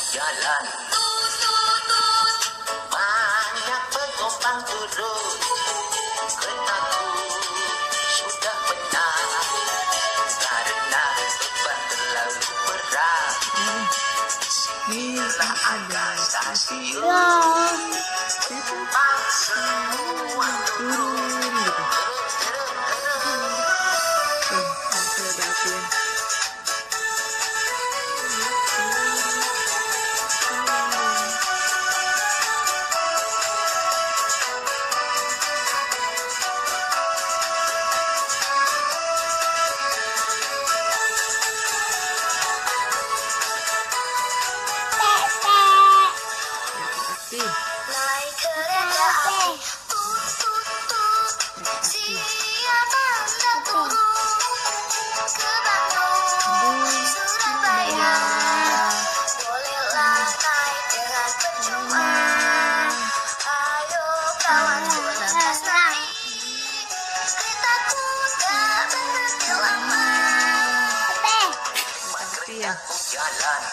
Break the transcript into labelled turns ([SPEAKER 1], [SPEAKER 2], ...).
[SPEAKER 1] jalan. Banyak penumpang turun, keretaku sudah penat karena beban terlalu berat. Disinilah ada stasiun, penumpang semua turun.
[SPEAKER 2] Naik kereta api, tut tut tut. Siapa hendak turun ke Bandung, Surabaya? Bolehlah naik dengan percuma. Ayo kawanku lekas naik. Keretaku tak berhenti lama.
[SPEAKER 1] Keretaku jalan.